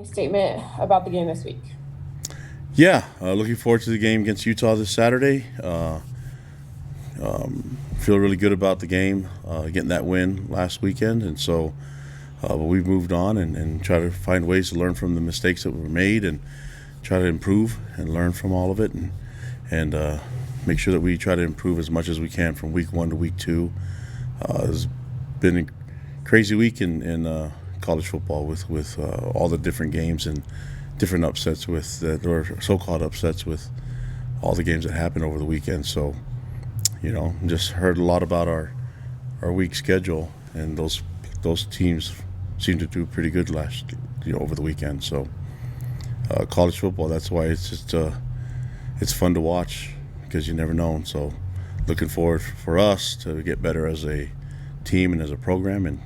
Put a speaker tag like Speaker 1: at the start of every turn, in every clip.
Speaker 1: Statement about the game this week.
Speaker 2: Yeah, looking forward to the game against Utah this Saturday. Feel really good about the game, getting that win last weekend, and so but we've moved on and try to find ways to learn from the mistakes that were made and try to improve and learn from all of it and make sure that we try to improve as much as we can from week 1 to week 2. It's been a crazy week in college football with all the different games and different upsets with that, or so-called upsets with all the games that happened over the weekend. So, just heard a lot about our week schedule, and those teams seem to do pretty good over the weekend. So, college football, that's why it's just it's fun to watch because you never know. So, looking forward for us to get better as a team and as a program and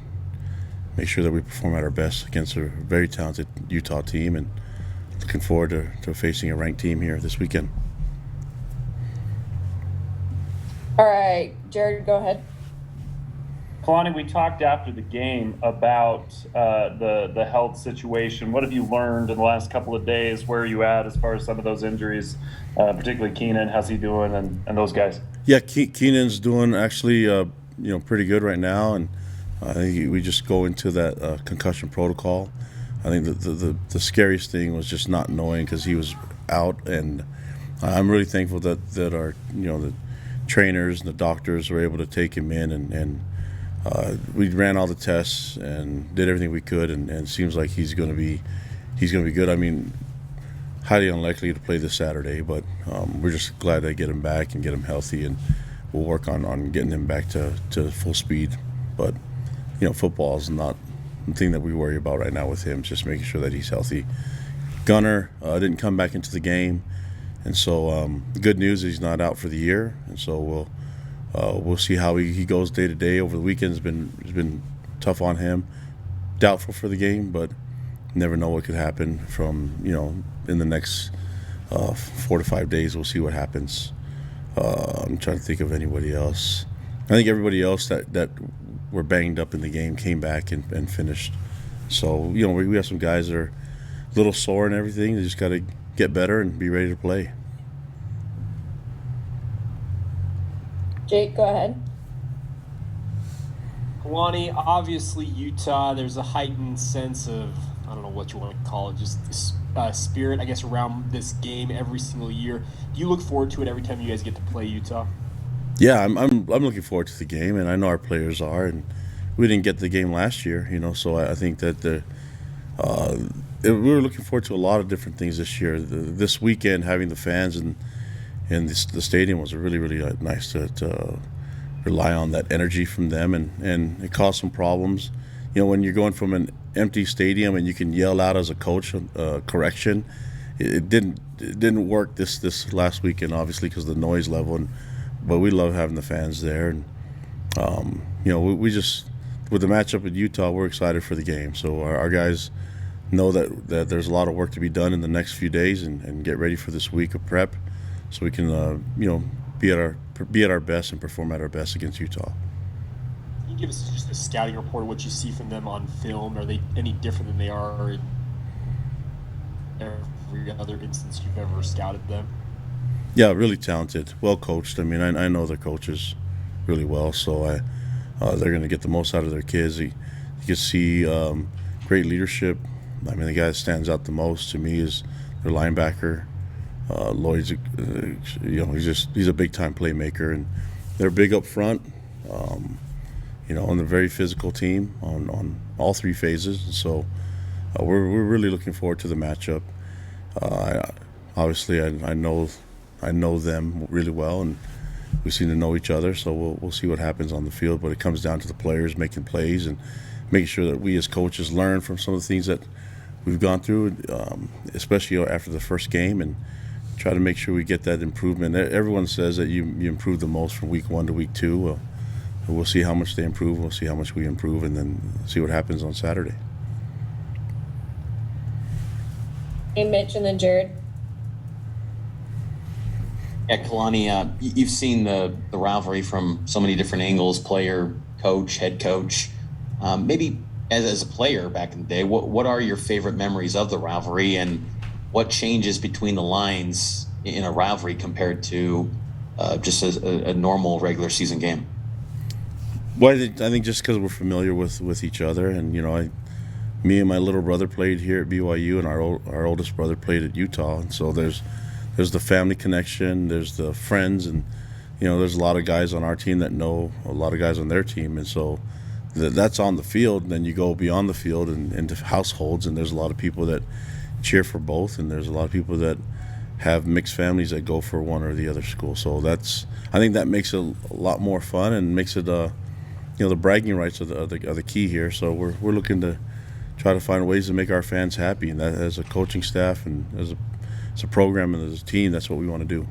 Speaker 2: make sure that we perform at our best against a very talented Utah team, and looking forward to facing a ranked team here this weekend.
Speaker 1: All right, Jared, go ahead.
Speaker 3: Kalani, we talked after the game about the health situation. What have you learned in the last couple of days? Where are you at as far as some of those injuries, particularly Keenan? How's he doing, and those guys?
Speaker 2: Yeah, Keenan's doing actually pretty good right now, and I think we just go into that concussion protocol. I think the scariest thing was just not knowing because he was out, and I'm really thankful that our the trainers and the doctors were able to take him in, and we ran all the tests and did everything we could, and it seems like he's going to be good. I mean, highly unlikely to play this Saturday, but we're just glad to get him back and get him healthy, and we'll work on getting him back to full speed. But football is not the thing that we worry about right now with him. It's just making sure that he's healthy. Gunner didn't come back into the game, and so the good news is he's not out for the year, and so we'll see how he goes day to day. Over the weekend has been tough on him. Doubtful for the game, but never know what could happen from in the next 4 to 5 days. We'll see what happens. I'm trying to think of anybody else. I think everybody else that were banged up in the game came back and finished. So we have some guys that are a little sore and everything. They just got to get better and be ready to play.
Speaker 1: Jake, go ahead.
Speaker 4: Kalani, obviously Utah, there's a heightened sense of, I don't know what you want to call it, just spirit, I guess, around this game every single year. Do you look forward to it every time you guys get to play Utah?
Speaker 2: Yeah, I'm looking forward to the game, and I know our players are, and we didn't get the game last year, so I think that we were looking forward to a lot of different things this year. This weekend, having the fans and the stadium was really, really nice to rely on that energy from them, and it caused some problems. When you're going from an empty stadium and you can yell out as a coach correction, it didn't work this last weekend, obviously, because of the noise level. But we love having the fans there, and we just, with the matchup with Utah, we're excited for the game. So our guys know that there's a lot of work to be done in the next few days, and get ready for this week of prep, so we can be at our best and perform at our best against Utah.
Speaker 4: Can you give us just a scouting report of what you see from them on film? Are they any different than they are in every other instance you've ever scouted them?
Speaker 2: Yeah, really talented, well coached. I mean, I know their coaches really well, so they're going to get the most out of their kids. You can see great leadership. I mean, the guy that stands out the most to me is their linebacker. Lloyd's, he's a big time playmaker, and they're big up front. On a very physical team on all three phases. And so we're really looking forward to the matchup. Obviously, I know them really well, and we seem to know each other, so we'll see what happens on the field. But it comes down to the players making plays and making sure that we as coaches learn from some of the things that we've gone through, especially after the first game, and try to make sure we get that improvement. Everyone says that you improve the most from week 1 to week 2. We'll see how much they improve. We'll see how much we improve, and then see what happens on Saturday.
Speaker 1: Hey, Mitch, and then Jared.
Speaker 5: Yeah, Kalani, you've seen the rivalry from so many different angles, player, coach, head coach. Maybe as a player back in the day, what are your favorite memories of the rivalry, and what changes between the lines in a rivalry compared to just a normal regular season game?
Speaker 2: Well, I think just because we're familiar with each other, and me and my little brother played here at BYU, and our oldest brother played at Utah, and so there's the family connection, there's the friends, and there's a lot of guys on our team that know a lot of guys on their team, and so that's on the field. And then you go beyond the field and into households, and there's a lot of people that cheer for both, and there's a lot of people that have mixed families that go for one or the other school. So I think that makes it a lot more fun and makes it the bragging rights are the key here. So we're looking to try to find ways to make our fans happy, and that as a coaching staff and as a program and as a team, that's what we want to do.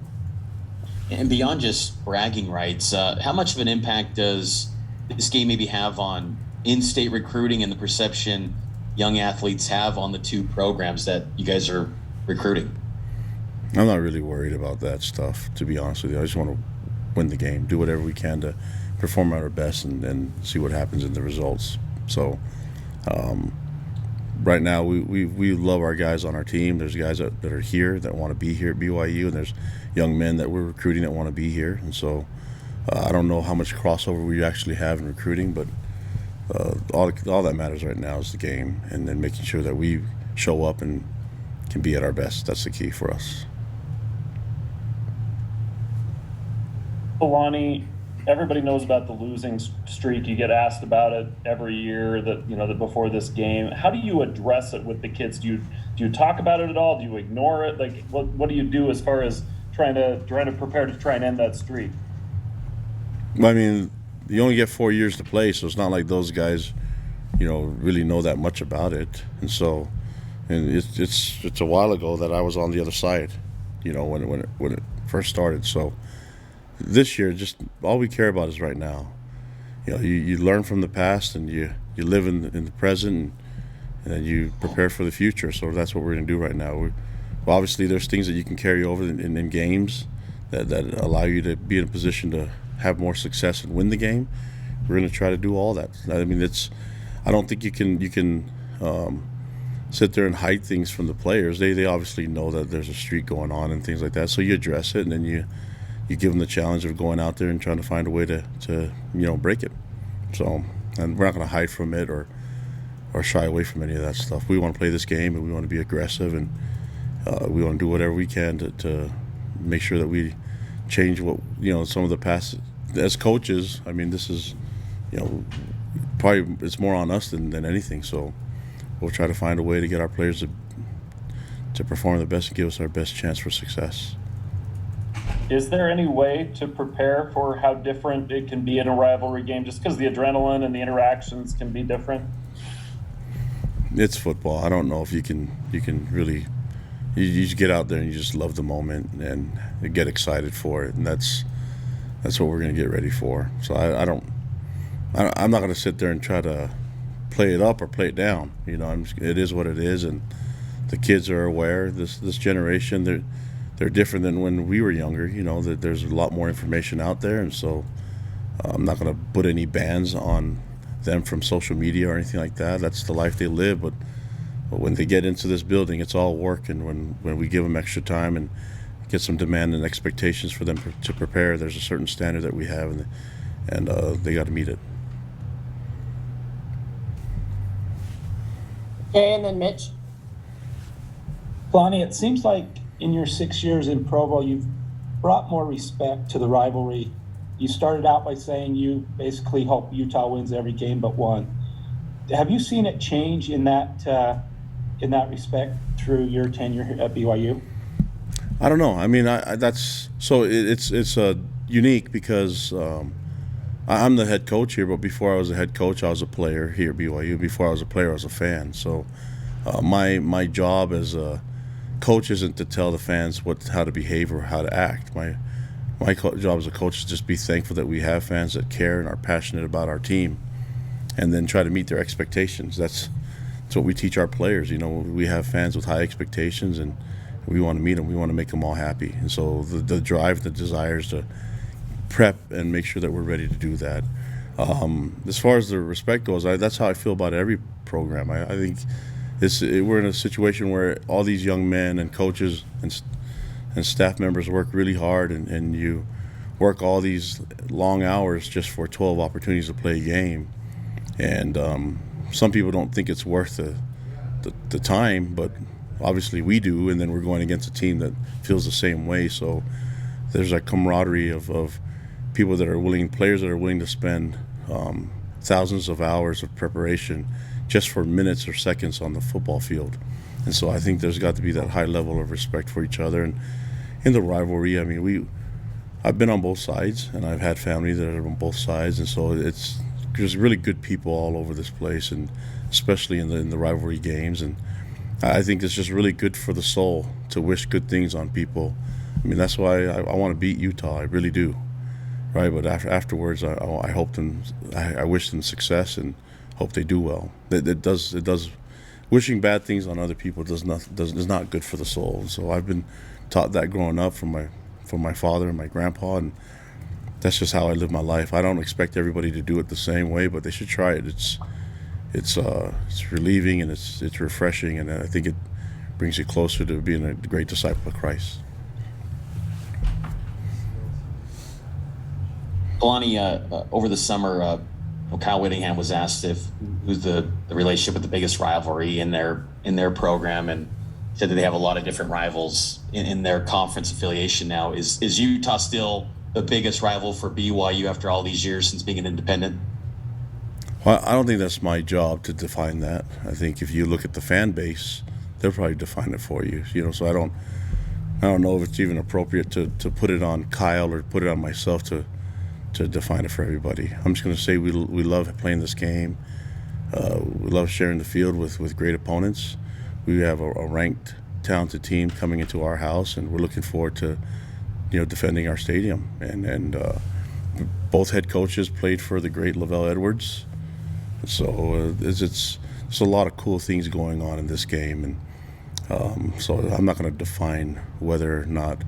Speaker 5: And beyond just bragging rights, how much of an impact does this game maybe have on in-state recruiting and the perception young athletes have on the two programs that you guys are recruiting?
Speaker 2: I'm not really worried about that stuff, to be honest with you. I just want to win the game, do whatever we can to perform at our best, and see what happens in the results. So right now we love our guys on our team. There's guys that are here that want to be here at BYU, and there's young men that we're recruiting that want to be here. And so I don't know how much crossover we actually have in recruiting, but all that matters right now is the game, and then making sure that we show up and can be at our best. That's the key for us.
Speaker 3: Kalani, everybody knows about the losing streak. You get asked about it every year that before this game. How do you address it with the kids? Do you talk about it at all? Do you ignore it? Like what do you do as far as trying to prepare to try and end that streak?
Speaker 2: I mean, you only get 4 years to play, so it's not like those guys, really know that much about it. And so, it's a while ago that I was on the other side, when it first started. So this year, just all we care about is right now. You learn from the past, and you live in the present, and then you prepare for the future. So that's what we're going to do right now. Obviously, there's things that you can carry over in games that allow you to be in a position to have more success and win the game. We're going to try to do all that. I mean, I don't think you can sit there and hide things from the players. They obviously know that there's a streak going on and things like that. So you address it, and then you give them the challenge of going out there and trying to find a way to break it. So, and we're not going to hide from it or shy away from any of that stuff. We want to play this game, and we want to be aggressive, and we want to do whatever we can to make sure that we change what some of the past. As coaches, I mean, this is probably it's more on us than anything. So we'll try to find a way to get our players to perform the best and give us our best chance for success.
Speaker 3: Is there any way to prepare for how different it can be in a rivalry game, just because the adrenaline and the interactions can be different?
Speaker 2: It's football. I don't know if you can really. You just get out there and you just love the moment and get excited for it, and that's what we're going to get ready for. So I'm not going to sit there and try to play it up or play it down. It is what it is, and the kids are aware. This generation, they're different than when we were younger. That there's a lot more information out there, and so I'm not going to put any bans on them from social media or anything like that. That's the life they live, but when they get into this building, it's all work, and when we give them extra time and get some demand and expectations for them to prepare, there's a certain standard that we have, and they got to meet it.
Speaker 1: Okay, and then Mitch.
Speaker 6: Kalani, it seems like in your 6 years in Provo, you've brought more respect to the rivalry. You started out by saying you basically hope Utah wins every game but one. Have you seen it change in that respect through your tenure at BYU?
Speaker 2: I don't know. I mean, it's unique because I'm the head coach here, but before I was a head coach, I was a player here at BYU. Before I was a player, I was a fan. So my job as a coach isn't to tell the fans how to behave or how to act. My job as a coach is just be thankful that we have fans that care and are passionate about our team, and then try to meet their expectations. That's what we teach our players. We have fans with high expectations, and we want to meet them. We want to make them all happy. And so the drive, the desire is to prep and make sure that we're ready to do that. As far as the respect goes, that's how I feel about every program. I think we're in a situation where all these young men and coaches and staff members work really hard, and you work all these long hours just for 12 opportunities to play a game. And some people don't think it's worth the time, but obviously we do, and then we're going against a team that feels the same way. So there's a camaraderie of people that are willing, players that are willing to spend thousands of hours of preparation just for minutes or seconds on the football field. And so I think there's got to be that high level of respect for each other. And in the rivalry, I mean, I've been on both sides, and I've had family that are on both sides, and so there's really good people all over this place, and especially in the rivalry games. And I think it's just really good for the soul to wish good things on people. I mean, that's why I want to beat Utah. I really do, right? But afterwards, I hope them, I wish them success and hope they do well. It does. Wishing bad things on other people is not good for the soul. So I've been taught that growing up from my father and my grandpa, and that's just how I live my life. I don't expect everybody to do it the same way, but they should try it. It's relieving, and it's refreshing, and I think it brings you closer to being a great disciple of Christ.
Speaker 5: Kalani, over the summer, Kyle Whittingham was asked who's the relationship with the biggest rivalry in their program, and said that they have a lot of different rivals in their conference affiliation now. Is Utah still the biggest rival for BYU after all these years since being an independent?
Speaker 2: Well, I don't think that's my job to define that. I think if you look at the fan base, they'll probably define it for you. So I don't know if it's even appropriate to put it on Kyle or put it on myself to define it for everybody. I'm just going to say we love playing this game. We love sharing the field with great opponents. We have a ranked, talented team coming into our house, and we're looking forward to defending our stadium. And both head coaches played for the great Lavelle Edwards. So it's a lot of cool things going on in this game, and so I'm not going to define whether or not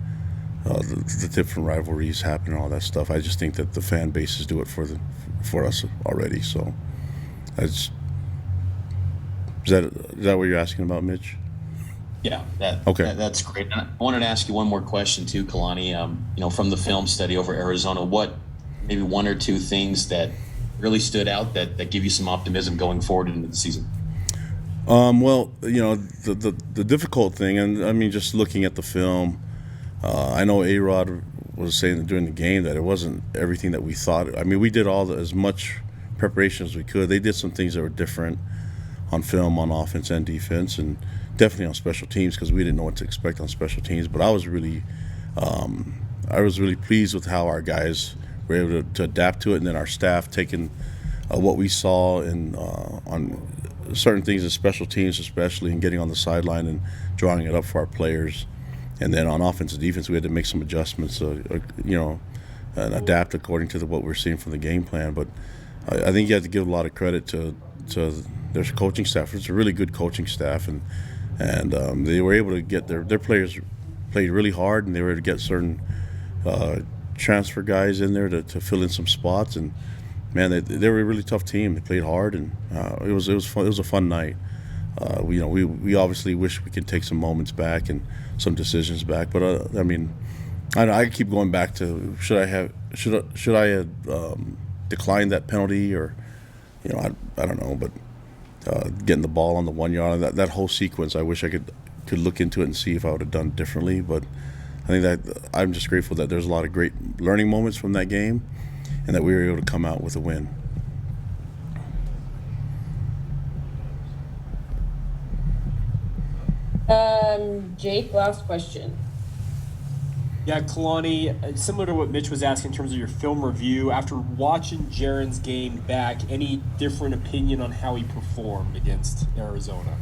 Speaker 2: the different rivalries happen and all that stuff. I just think that the fan bases do it for us already. So is that what you're asking about, Mitch?
Speaker 5: Yeah,
Speaker 2: okay.
Speaker 5: That's great. And I wanted to ask you one more question too, Kalani. From the film study over Arizona, what maybe one or two things that really stood out that give you some optimism going forward into the season?
Speaker 2: Well, the difficult thing, and I mean, just looking at the film, I know A-Rod was saying during the game that it wasn't everything that we thought. I mean, we did as much preparation as we could. They did some things that were different on film, on offense and defense, and definitely on special teams, because we didn't know what to expect on special teams. But I was really pleased with how our guys were able to adapt to it, and then our staff taking what we saw on certain things in special teams, especially, and getting on the sideline and drawing it up for our players. And then on offense and defense, we had to make some adjustments, and adapt according to what we're seeing from the game plan. But I think you have to give a lot of credit to their coaching staff. It's a really good coaching staff, and they were able to get their players played really hard, and they were able to get certain transfer guys in there to fill in some spots. And man, they were a really tough team. They played hard, and it was fun. It was a fun night. We obviously wish we could take some moments back and some decisions back, but I mean, I keep going back to should I have declined that penalty, or I don't know, but getting the ball on the 1 yard, that whole sequence, I wish I could look into it and see if I would have done it differently. But I think that I'm just grateful that there's a lot of great learning moments from that game, and that we were able to come out with a win.
Speaker 1: Jake, last question.
Speaker 4: Yeah, Kalani, similar to what Mitch was asking in terms of your film review, after watching Jaren's game back, any different opinion on how he performed against Arizona?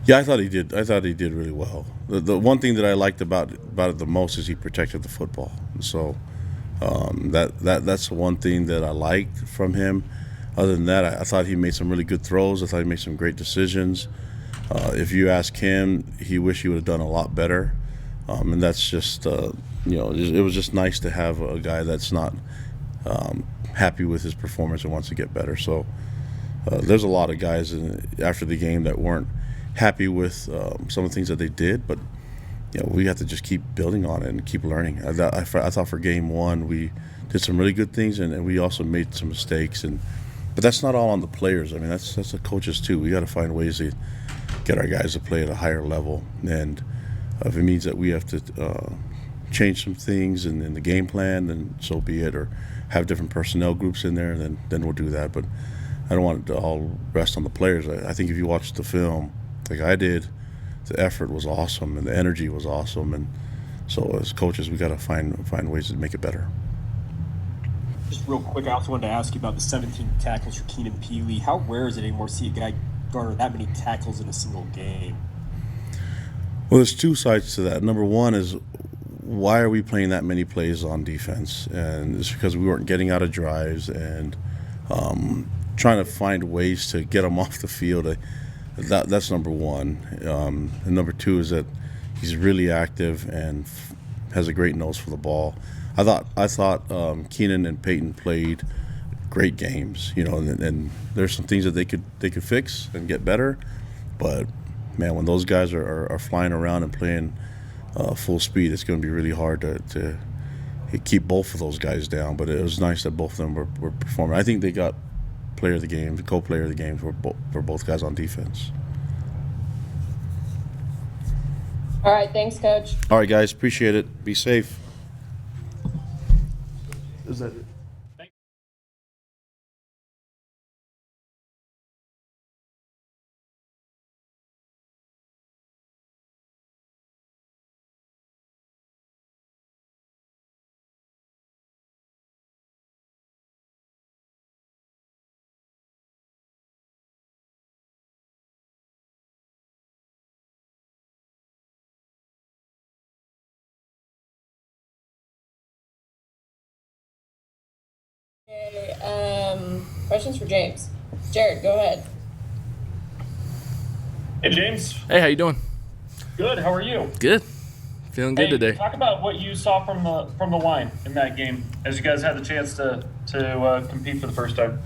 Speaker 2: Yeah, I thought he did. I thought he did really well. The one thing that I liked about it the most is he protected the football. So that's the one thing that I liked from him. Other than that, I thought he made some really good throws. I thought he made some great decisions. If you ask him, he wished he would have done a lot better. And that's just, it was just nice to have a guy that's not happy with his performance and wants to get better. So there's a lot of guys after the game that weren't happy with some of the things that they did, but we have to just keep building on it and keep learning. I thought for game one we did some really good things, and we also made some mistakes. But that's not all on the players. I mean, that's the coaches too. We got to find ways to get our guys to play at a higher level, and if it means that we have to change some things in the game plan, then so be it, or have different personnel groups in there, then we'll do that. But I don't want it to all rest on the players. I think if you watch the film, like I did, the effort was awesome and the energy was awesome, and so as coaches, we got to find ways to make it better.
Speaker 4: Just real quick, I also wanted to ask you about the 17 tackles for Keenan Peely. How rare is it anymore to see a guy garner that many tackles in a single game?
Speaker 2: Well, there's two sides to that. Number one is, why are we playing that many plays on defense? And it's because we weren't getting out of drives and trying to find ways to get them off the field. That's number one. And number two is that he's really active and has a great nose for the ball. I thought Keenan and Peyton played great games, and there's some things that they could fix and get better. But man, when those guys are flying around and playing full speed, it's going to be really hard to keep both of those guys down. But it was nice that both of them were performing. I think they got player of the game, the co-player of the game for both guys on defense.
Speaker 1: All right, thanks, Coach.
Speaker 2: All right, guys, appreciate it. Be safe. Is that it?
Speaker 1: Okay, questions for James. Jared, go ahead.
Speaker 3: Hey, James.
Speaker 7: Hey, how you doing?
Speaker 3: Good. How are you?
Speaker 7: Good. Feeling good today.
Speaker 3: Talk about what you saw from the line in that game as you guys had the chance to compete for the first time.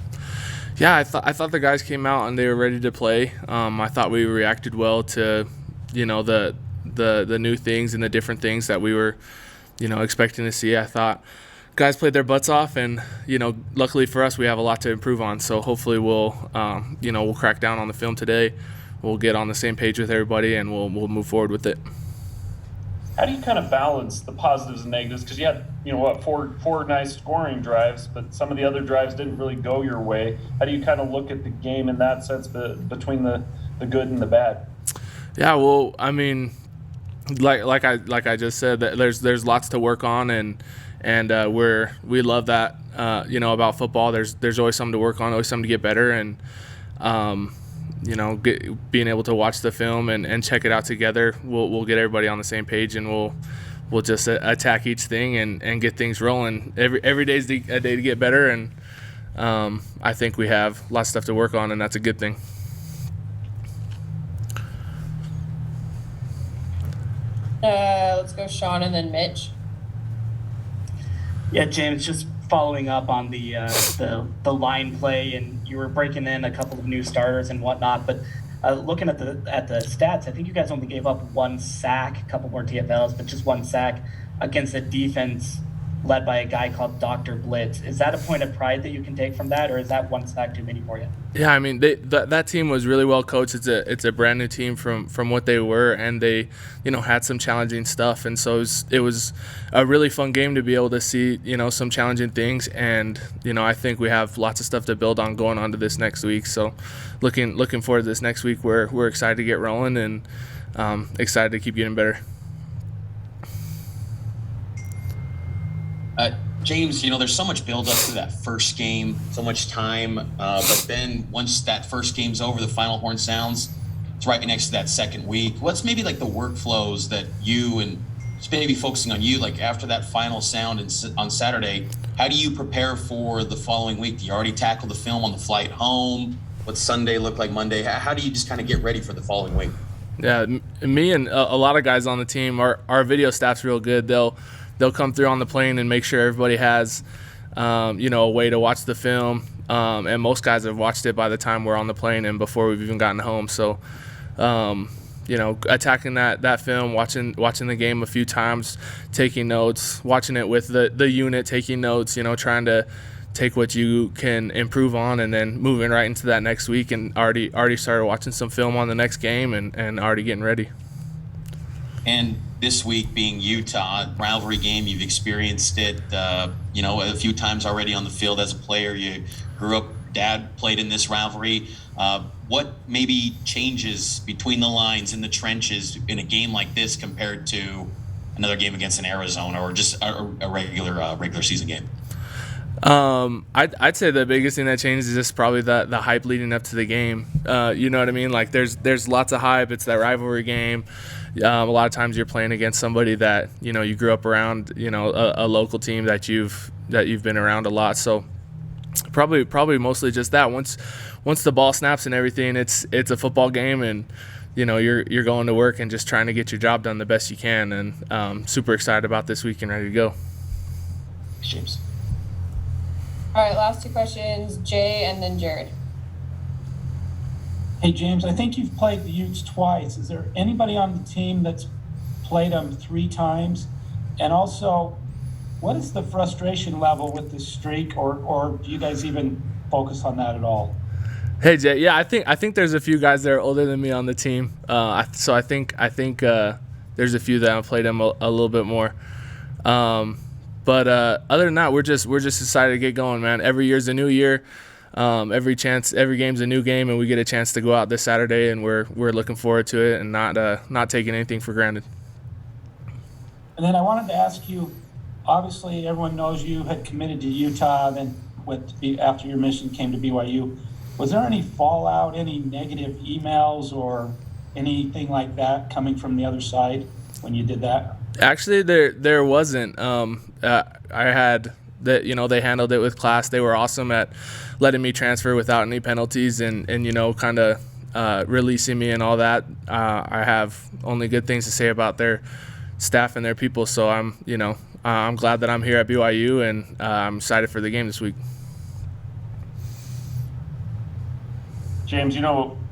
Speaker 7: Yeah, I thought the guys came out and they were ready to play. I thought we reacted well to, the new things and the different things that we were, expecting to see. I thought guys played their butts off, and luckily for us, we have a lot to improve on. So hopefully we'll crack down on the film today. We'll get on the same page with everybody, and we'll move forward with it.
Speaker 3: How do you kind of balance the positives and negatives? Because you had four nice scoring drives, but some of the other drives didn't really go your way. How do you kind of look at the game in that sense, between the good and the bad?
Speaker 7: Yeah, well, I mean, like I just said, that there's lots to work on, and we love that about football. There's always something to work on, always something to get better, and being able to watch the film and check it out together, we'll get everybody on the same page, and we'll just attack each thing and get things rolling. Every day's a day to get better, and I think we have lots of stuff to work on, and that's a good thing.
Speaker 1: Let's go Sean and then Mitch.
Speaker 8: Yeah, James, just following up on the line play, and you were breaking in a couple of new starters and whatnot, but looking at the stats, I think you guys only gave up one sack, a couple more TFLs, but just one sack against a defense led by a guy called Dr. Blitz. Is that a point of pride that you can take from that, or is that one sack too many for you?
Speaker 7: Yeah, I mean, that team was really well coached. It's a brand new team from what they were, and they had some challenging stuff, and so it was a really fun game to be able to see some challenging things, and I think we have lots of stuff to build on going on to this next week. So looking forward to this next week. We're excited to get rolling, and excited to keep getting better.
Speaker 5: James, there's so much build up to that first game, so much time, but then once that first game's over, the final horn sounds, it's right next to that second week. What's maybe like the workflows that you, and just maybe focusing on you, like after that final sound on Saturday, how do you prepare for the following week? Do you already tackle the film on the flight home? What's Sunday look like, Monday? How do you just kind of get ready for the following week?
Speaker 7: Yeah, me and a lot of guys on the team, our video staff's real good. They'll come through on the plane and make sure everybody has a way to watch the film. And most guys have watched it by the time we're on the plane and before we've even gotten home. So, attacking that film, watching the game a few times, taking notes, watching it with the unit, taking notes, trying to take what you can improve on, and then moving right into that next week, and already started watching some film on the next game and already getting ready.
Speaker 5: And this week being Utah, rivalry game, you've experienced it, a few times already on the field as a player. You grew up, dad played in this rivalry. What maybe changes between the lines in the trenches in a game like this compared to another game against an Arizona or just a regular season game?
Speaker 7: I'd say the biggest thing that changed is just probably the hype leading up to the game. You know what I mean? Like there's lots of hype. It's that rivalry game. A lot of times you're playing against somebody that you grew up around. A local team that you've been around a lot. So probably mostly just that. Once the ball snaps and everything, it's a football game, and you're going to work and just trying to get your job done the best you can. And super excited about this week and ready to go.
Speaker 5: James.
Speaker 1: All right, last two questions, Jay and then Jared.
Speaker 6: Hey, James, I think you've played the Utes twice. Is there anybody on the team that's played them 3 times? And also, what is the frustration level with this streak, or do you guys even focus on that at all?
Speaker 7: Hey, Jay. Yeah, I think there's a few guys that are older than me on the team. So I think there's a few that have played them a little bit more. But other than that, we're just excited to get going, man. Every year's a new year. Every game's a new game, and we get a chance to go out this Saturday, and we're looking forward to it and not taking anything for granted.
Speaker 6: And then I wanted to ask you, obviously everyone knows you had committed to Utah, then after your mission came to BYU. Was there any fallout, any negative emails or anything like that coming from the other side when you did that?
Speaker 7: Actually, there wasn't. I had that. They handled it with class. They were awesome at letting me transfer without any penalties, and kind of releasing me and all that. I have only good things to say about their staff and their people. So I'm glad that I'm here at BYU, and I'm excited for the game this week.
Speaker 3: James,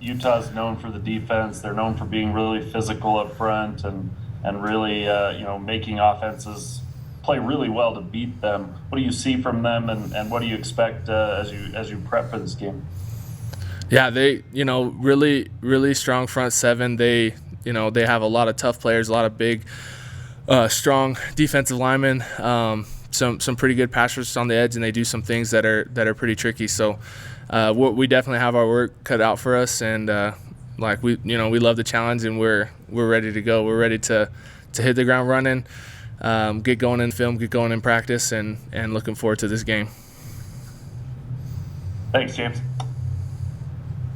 Speaker 3: Utah's known for the defense. They're known for being really physical up front and really, making offenses play really well to beat them. What do you see from them, and what do you expect as you prep for this game?
Speaker 7: Yeah, they, really, really strong front seven. They have a lot of tough players, a lot of big, strong defensive linemen, some pretty good pass rushers on the edge, and they do some things that are pretty tricky. So we definitely have our work cut out for us, and we love the challenge, and we're ready to go. We're ready to hit the ground running, get going in film, get going in practice, and looking forward to this game.
Speaker 3: Thanks, James.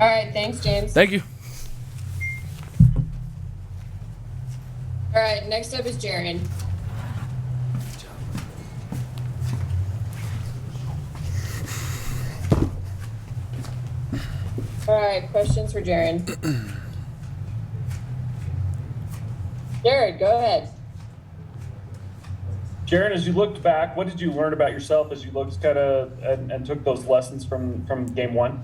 Speaker 1: All right, thanks, James.
Speaker 7: Thank you.
Speaker 1: All right, next up is Jaren. All right, questions for Jaren. Jared, go ahead.
Speaker 3: Jaren, as you looked back, what did you learn about yourself as you looked and took those lessons from game one?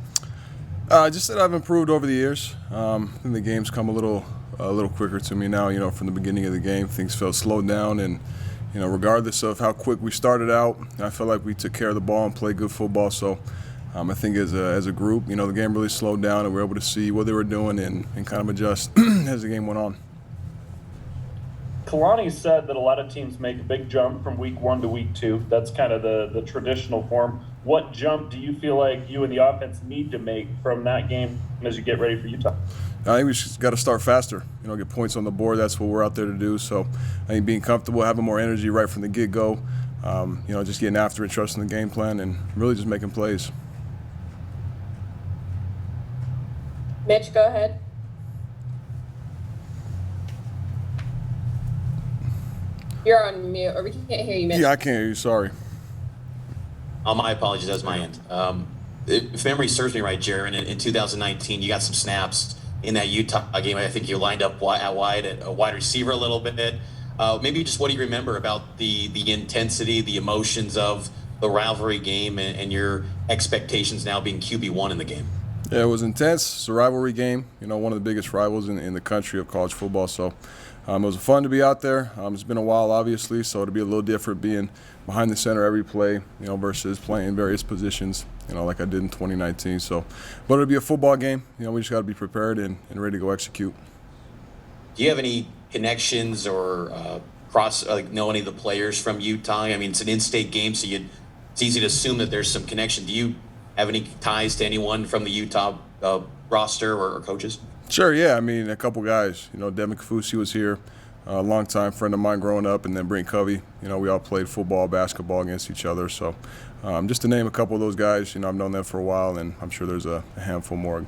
Speaker 9: Just that I've improved over the years. I think the game's come a little quicker to me now. From the beginning of the game, things felt slowed down, and regardless of how quick we started out, I felt like we took care of the ball and played good football. So I think as a group, the game really slowed down, and we were able to see what they were doing and kind of adjust as the game went on.
Speaker 3: Kalani said that a lot of teams make a big jump from week 1 to week 2. That's kind of the traditional form. What jump do you feel like you and the offense need to make from that game as you get ready for Utah?
Speaker 9: I think we just got to start faster, get points on the board. That's what we're out there to do. So I think being comfortable, having more energy right from the get-go, just getting after it, trusting the game plan, and really just making plays.
Speaker 1: Mitch, go ahead. You're on mute, or we can't hear you, Mitch.
Speaker 9: Yeah, I can't hear you. Sorry.
Speaker 5: Oh, my apologies. That's my end. If memory serves me right, Jaren, in 2019, you got some snaps in that Utah game. I think you lined up at wide receiver a little bit. Maybe just what do you remember about the intensity, the emotions of the rivalry game and your expectations now being QB1 in the game?
Speaker 9: Yeah, it was intense. It's a rivalry game, one of the biggest rivals in the country of college football. So it was fun to be out there. It's been a while, obviously, so it'll be a little different being behind the center every play, versus playing various positions, like I did in 2019. So, but it'll be a football game. We just got to be prepared and ready to go execute.
Speaker 5: Do you have any connections or know any of the players from Utah? I mean, it's an in-state game, so it's easy to assume that there's some connection. Do you have any ties to anyone from the Utah roster or coaches?
Speaker 9: Sure, yeah. I mean, a couple guys. Devin Kafusi was here, a longtime friend of mine growing up, and then Brent Covey. We all played football, basketball against each other. So just to name a couple of those guys, I've known them for a while, and I'm sure there's a handful more.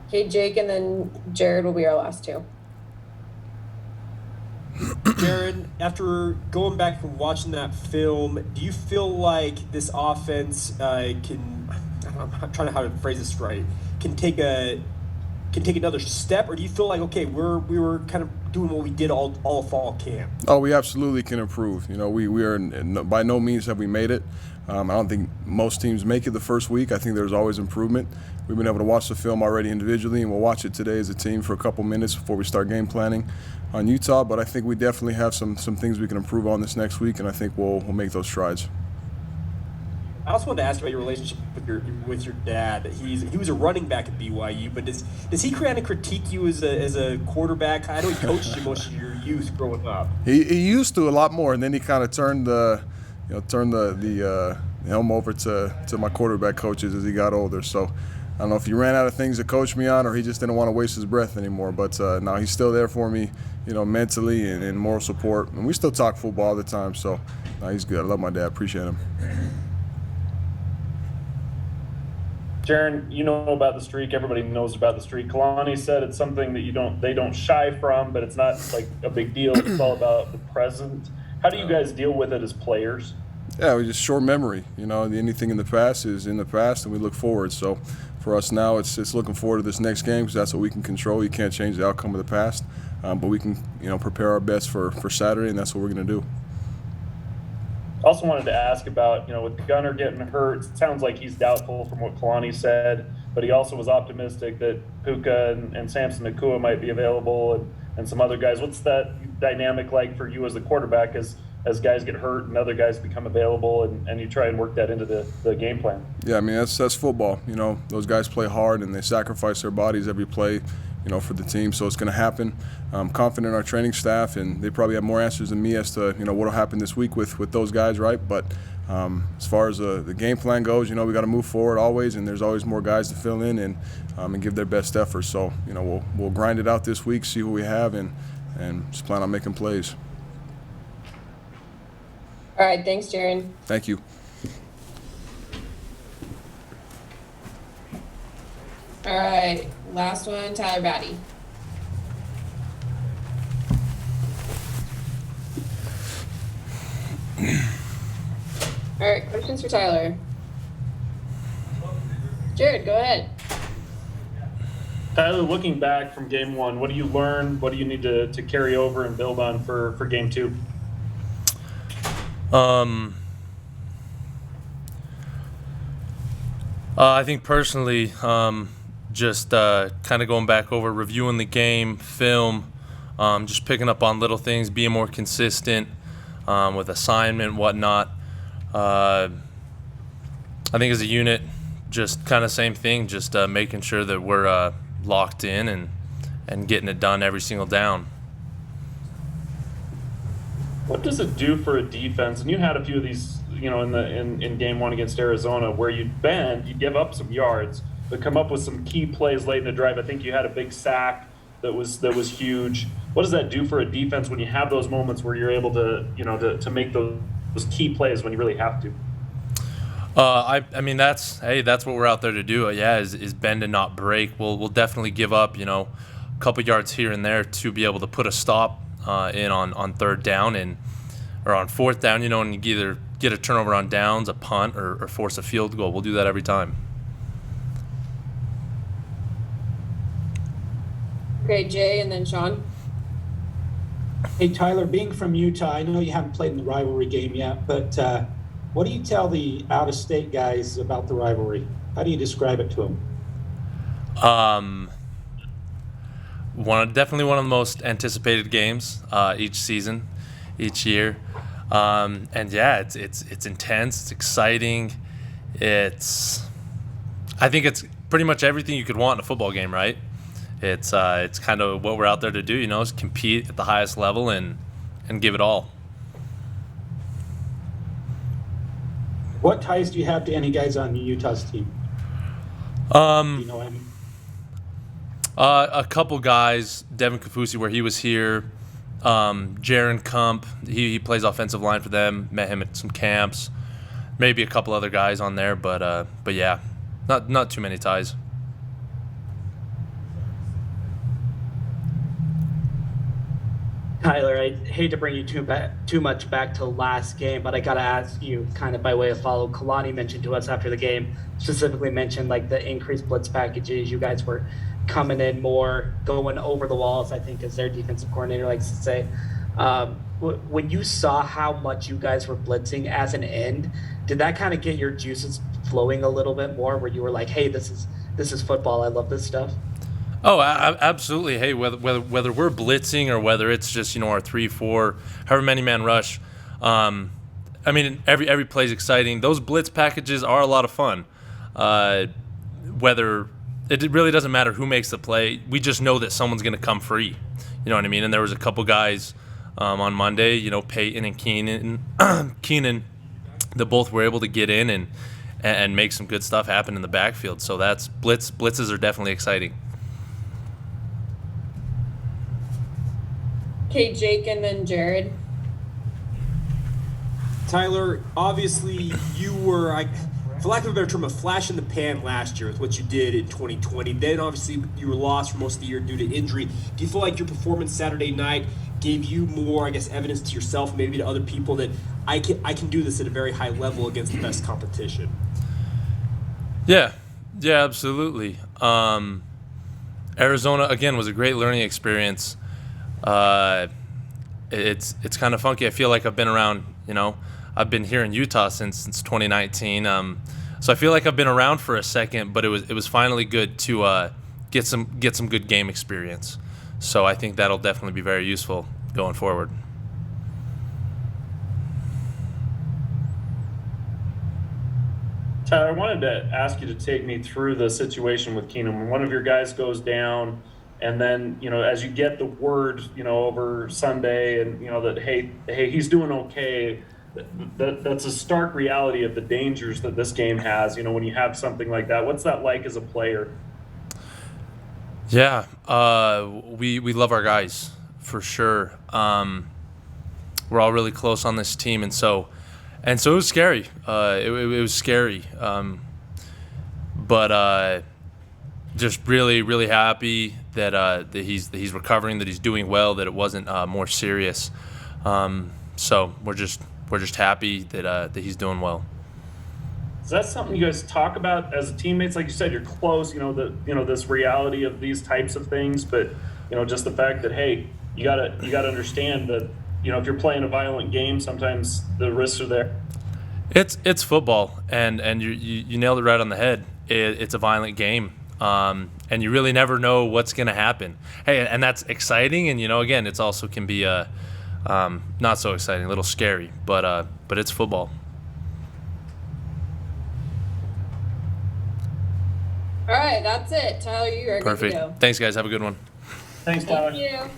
Speaker 1: Okay, Jake, and then Jared will be our last two.
Speaker 4: Jaren, after going back from watching that film, do you feel like this offense can? I'm trying to how to phrase this right. Can take another step, or do you feel like we were kind of doing what we did all fall camp?
Speaker 9: Oh, we absolutely can improve. We are by no means have we made it. I don't think most teams make it the first week. I think there's always improvement. We've been able to watch the film already individually, and we'll watch it today as a team for a couple minutes before we start game planning on Utah. But I think we definitely have some things we can improve on this next week, and I think we'll make those strides.
Speaker 4: I also wanted to ask about your relationship with your dad. He was a running back at BYU, but does he kind of critique you as a quarterback? I know he coached you most of your youth growing up.
Speaker 9: He used to a lot more, and then he kind of turned the helm over to my quarterback coaches as he got older. So I don't know if he ran out of things to coach me on, or he just didn't want to waste his breath anymore. But no, he's still there for me, mentally and moral support. And we still talk football all the time. So no, he's good. I love my dad. Appreciate him.
Speaker 3: Jaren, you know about the streak. Everybody knows about the streak. Kalani said it's something that they don't shy from, but it's not like a big deal. It's all about the present. How do you guys deal with it as players?
Speaker 9: Yeah, we just short memory. Anything in the past is in the past, and we look forward. So for us now, it's looking forward to this next game because that's what we can control. You can't change the outcome of the past, but we can prepare our best for Saturday, and that's what we're going to do.
Speaker 3: Also wanted to ask about, with Gunner getting hurt, it sounds like he's doubtful from what Kalani said, but he also was optimistic that Puka and Samson Nakua might be available and some other guys. What's that dynamic like for you as the quarterback as guys get hurt and other guys become available and you try and work that into the game plan?
Speaker 9: Yeah, I mean, that's football. Those guys play hard and they sacrifice their bodies every play, for the team. So it's going to happen. I'm confident in our training staff, and they probably have more answers than me as to, what will happen this week with those guys, right? But as far as the game plan goes, we got to move forward always, and there's always more guys to fill in and give their best effort. So, we'll grind it out this week, see who we have, and just plan on making plays.
Speaker 1: All right, thanks, Jaren.
Speaker 9: Thank you.
Speaker 1: All right, last one, Tyler Batty. All right, questions for Tyler. Jared, go ahead.
Speaker 3: Tyler, looking back from game one, what do you learn? What do you need to carry over and build on for game two?
Speaker 10: I think personally, just kind of going back over, reviewing the game, film, just picking up on little things, being more consistent with assignment, whatnot. I think as a unit, just kind of same thing, just making sure that we're locked in and getting it done every single down.
Speaker 3: What does it do for a defense? And you had a few of these, in game one against Arizona, where you give up some yards, but come up with some key plays late in the drive. I think you had a big sack that was huge. What does that do for a defense when you have those moments where you're able to make those key plays when you really have to?
Speaker 10: I mean that's what we're out there to do. Is bend and not break. We'll definitely give up a couple yards here and there to be able to put a stop in on third down or on fourth down. And you either get a turnover on downs, a punt, or force a field goal. We'll do that every time.
Speaker 1: Okay, Jay, and then Sean.
Speaker 6: Hey, Tyler, being from Utah, I know you haven't played in the rivalry game yet, but what do you tell the out-of-state guys about the rivalry? How do you describe it to them?
Speaker 10: Definitely one of the most anticipated games each season, each year, and yeah, it's intense, it's exciting, I think it's pretty much everything you could want in a football game, right? It's kind of what we're out there to do, is compete at the highest level and give it all.
Speaker 6: What ties do you have to any guys on Utah's team? You know what I mean?
Speaker 10: A couple guys, Devin Kafusi, where he was here, Jaren Kump, he plays offensive line for them. Met him at some camps. Maybe a couple other guys on there, but yeah, not too many ties.
Speaker 8: Tyler, I hate to bring you too much back to last game, but I got to ask you kind of by way of follow. Kalani mentioned to us after the game, specifically mentioned like the increased blitz packages. You guys were coming in more, going over the walls, I think, as their defensive coordinator likes to say. When you saw how much you guys were blitzing as an end, did that kind of get your juices flowing a little bit more, where you were like, hey, this is football, I love this stuff?
Speaker 10: Oh, absolutely. Hey, whether we're blitzing or whether it's just our 3-4, however many man rush, I mean every play is exciting. Those blitz packages are a lot of fun. Whether it really doesn't matter who makes the play, we just know that someone's going to come free. You know what I mean? And there was a couple guys on Monday, Peyton and Keenan, that both were able to get in and make some good stuff happen in the backfield. So that's blitzes are definitely exciting.
Speaker 1: Okay, Jake, and then Jared.
Speaker 4: Tyler, obviously you were, for lack of a better term, a flash in the pan last year with what you did in 2020. Then obviously you were lost for most of the year due to injury. Do you feel like your performance Saturday night gave you more, evidence to yourself, maybe to other people, that I can do this at a very high level against the best competition?
Speaker 10: Yeah, absolutely. Arizona, again, was a great learning experience. It's kind of funky. I feel like I've been around, I've been here in Utah since 2019. So I feel like I've been around for a second, but it was finally good to get some good game experience. So I think that'll definitely be very useful going forward.
Speaker 3: Tyler, I wanted to ask you to take me through the situation with Keenan. When one of your guys goes down, and then, as you get the word, over Sunday and, that, hey, he's doing okay, that's a stark reality of the dangers that this game has, when you have something like that. What's that like as a player?
Speaker 10: Yeah, we love our guys, for sure. We're all really close on this team, and so it was scary. It was scary, but just really, really happy that he's recovering, that he's doing well, that it wasn't more serious. So we're just happy that he's doing well.
Speaker 3: Is that something you guys talk about as teammates? Like you said, you're close. This reality of these types of things, but just the fact that, hey, you gotta understand that if you're playing a violent game, sometimes the risks are there.
Speaker 10: It's football, and you nailed it right on the head. It's a violent game, and you really never know what's going to happen. Hey, and that's exciting, and again, it's also can be not so exciting, a little scary, but it's football.
Speaker 1: All right, that's it. Tyler, you are
Speaker 10: Perfect.
Speaker 1: good to go.
Speaker 10: Thanks, guys. Have a good one.
Speaker 3: Thanks, Tyler.
Speaker 1: Thank you.